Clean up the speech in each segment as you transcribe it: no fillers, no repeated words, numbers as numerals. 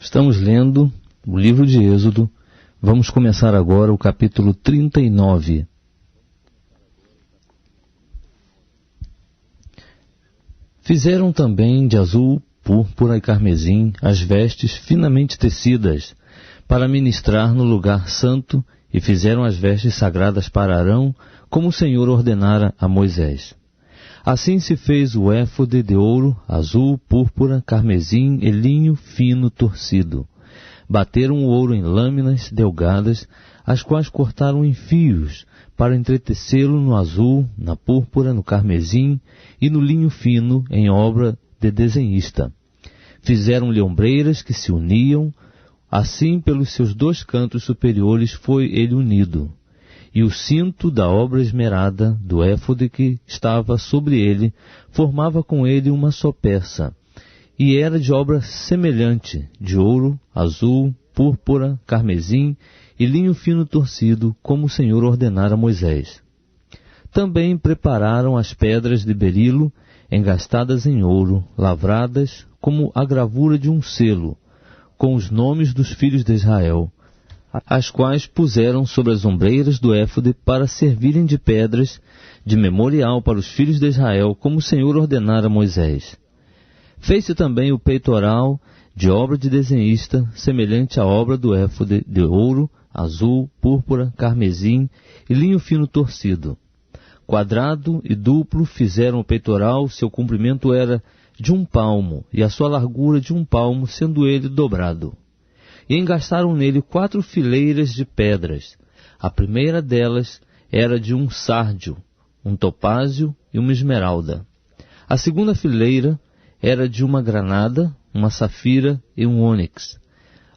Estamos lendo o livro de Êxodo. Vamos começar agora o capítulo 39. Fizeram também de azul, púrpura e carmesim as vestes finamente tecidas para ministrar no lugar santo, e fizeram as vestes sagradas para Arão, como o Senhor ordenara a Moisés. Assim se fez o éfode de ouro, azul, púrpura, carmesim e linho fino torcido. Bateram o ouro em lâminas delgadas, as quais cortaram em fios, para entretecê-lo no azul, na púrpura, no carmesim e no linho fino, em obra de desenhista. Fizeram-lhe ombreiras que se uniam, assim pelos seus dois cantos superiores foi ele unido. E o cinto da obra esmerada do éfode que estava sobre ele formava com ele uma só peça, e era de obra semelhante, de ouro, azul, púrpura, carmesim e linho fino torcido, como o Senhor ordenara a Moisés. Também prepararam as pedras de berilo, engastadas em ouro, lavradas como a gravura de um selo, com os nomes dos filhos de Israel, as quais puseram sobre as ombreiras do éfode para servirem de pedras de memorial para os filhos de Israel, como o Senhor ordenara a Moisés. Fez-se também o peitoral de obra de desenhista, semelhante à obra do éfode de ouro, azul, púrpura, carmesim e linho fino torcido. Quadrado e duplo fizeram o peitoral, seu comprimento era de 1 palmo, e a sua largura de 1 palmo, sendo ele dobrado. E engastaram nele 4 fileiras de pedras. A primeira delas era de um sárdio, um topázio e uma esmeralda. A segunda fileira era de uma granada, uma safira e um ônix.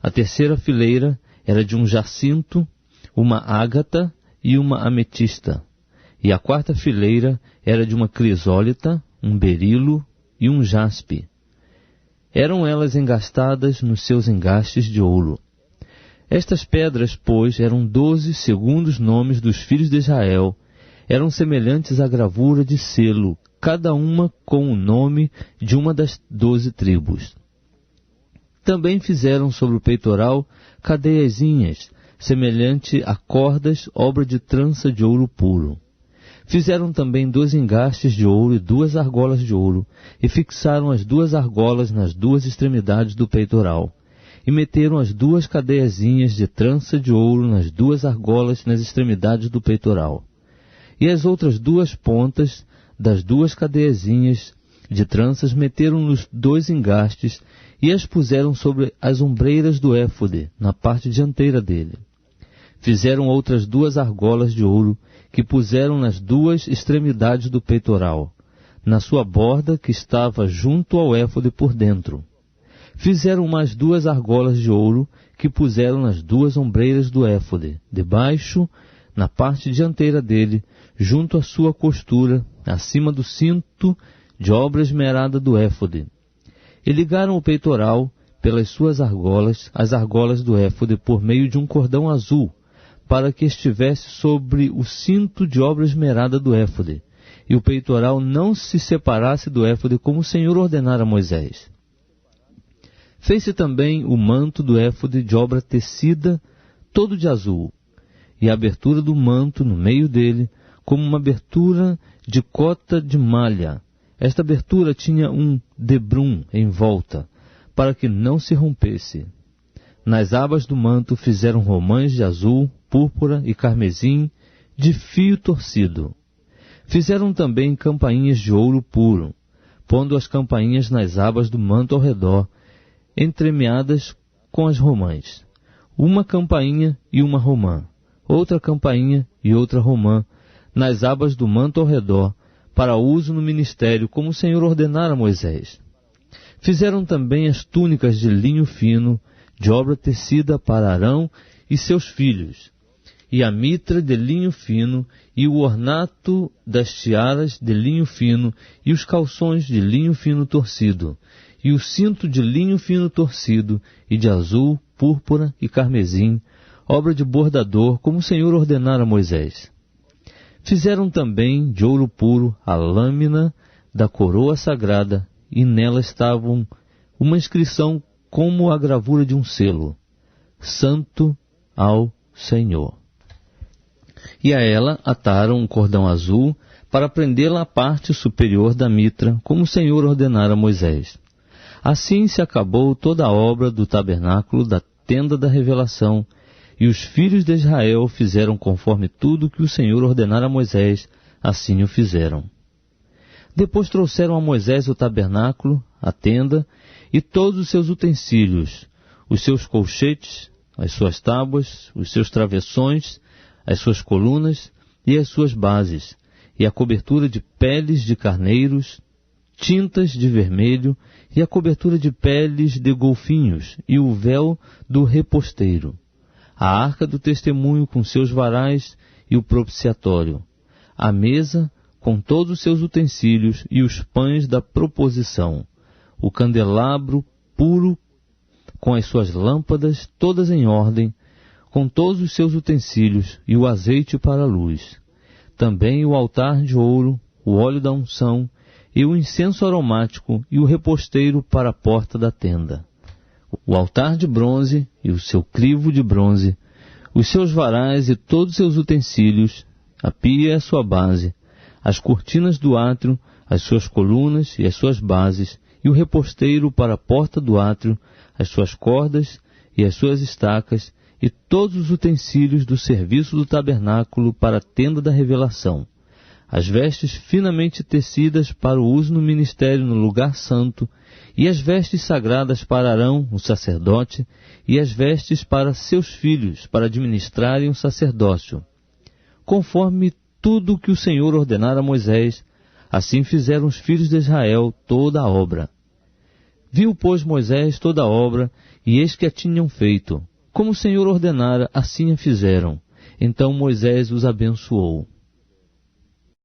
A terceira fileira era de um jacinto, uma ágata e uma ametista. E a quarta fileira era de uma crisólita, um berilo e um jaspe. Eram elas engastadas nos seus engastes de ouro. Estas pedras, pois, eram 12 segundo os nomes dos filhos de Israel, eram semelhantes à gravura de selo, cada uma com o nome de uma das 12 tribos. Também fizeram sobre o peitoral cadeiazinhas, semelhante a cordas, obra de trança de ouro puro. Fizeram também 2 engastes de ouro e 2 argolas de ouro, e fixaram as 2 argolas nas 2 extremidades do peitoral, e meteram as 2 cadeiazinhas de trança de ouro nas 2 argolas nas extremidades do peitoral. E as outras 2 pontas das 2 cadeiazinhas de tranças meteram nos 2 engastes, e as puseram sobre as ombreiras do éfode, na parte dianteira dele. Fizeram outras 2 argolas de ouro, que puseram nas 2 extremidades do peitoral, na sua borda que estava junto ao éfode por dentro. Fizeram mais 2 argolas de ouro, que puseram nas 2 ombreiras do éfode, debaixo, na parte dianteira dele, junto à sua costura, acima do cinto de obra esmerada do éfode. E ligaram o peitoral pelas suas argolas, as argolas do éfode, por meio de um cordão azul, para que estivesse sobre o cinto de obra esmerada do éfode, e o peitoral não se separasse do éfode, como o Senhor ordenara a Moisés. Fez-se também o manto do éfode de obra tecida, todo de azul, e a abertura do manto no meio dele, como uma abertura de cota de malha. Esta abertura tinha um debrum em volta, para que não se rompesse. Nas abas do manto fizeram romãs de azul, púrpura e carmesim, de fio torcido. Fizeram também campainhas de ouro puro, pondo as campainhas nas abas do manto ao redor, entremeadas com as romãs. Uma campainha e uma romã, outra campainha e outra romã, nas abas do manto ao redor, para uso no ministério, como o Senhor ordenara a Moisés. Fizeram também as túnicas de linho fino, de obra tecida para Arão e seus filhos, e a mitra de linho fino, e o ornato das tiaras de linho fino, e os calções de linho fino torcido, e o cinto de linho fino torcido, e de azul, púrpura e carmesim, obra de bordador, como o Senhor ordenara a Moisés. Fizeram também de ouro puro a lâmina da coroa sagrada, e nela estavam uma inscrição como a gravura de um selo: Santo ao Senhor. E a ela ataram um cordão azul para prendê-la à parte superior da mitra, como o Senhor ordenara a Moisés. Assim se acabou toda a obra do tabernáculo da tenda da revelação, e os filhos de Israel fizeram conforme tudo que o Senhor ordenara a Moisés, assim o fizeram. Depois trouxeram a Moisés o tabernáculo, a tenda, e todos os seus utensílios, os seus colchetes, as suas tábuas, os seus travessões, as suas colunas e as suas bases, e a cobertura de peles de carneiros, tintas de vermelho, e a cobertura de peles de golfinhos, e o véu do reposteiro, a arca do testemunho com seus varais e o propiciatório, a mesa com todos os seus utensílios e os pães da proposição, o candelabro puro com as suas lâmpadas todas em ordem, com todos os seus utensílios e o azeite para a luz. Também o altar de ouro, o óleo da unção, e o incenso aromático e o reposteiro para a porta da tenda. O altar de bronze e o seu crivo de bronze, os seus varais e todos os seus utensílios, a pia e a sua base, as cortinas do átrio, as suas colunas e as suas bases, e o reposteiro para a porta do átrio, as suas cordas e as suas estacas, e todos os utensílios do serviço do tabernáculo para a tenda da revelação, as vestes finamente tecidas para o uso no ministério no lugar santo, e as vestes sagradas para Arão, o sacerdote, e as vestes para seus filhos, para administrarem o sacerdócio. Conforme tudo o que o Senhor ordenara a Moisés, assim fizeram os filhos de Israel toda a obra. Viu, pois, Moisés toda a obra, e eis que a tinham feito. Como o Senhor ordenara, assim a fizeram. Então Moisés os abençoou.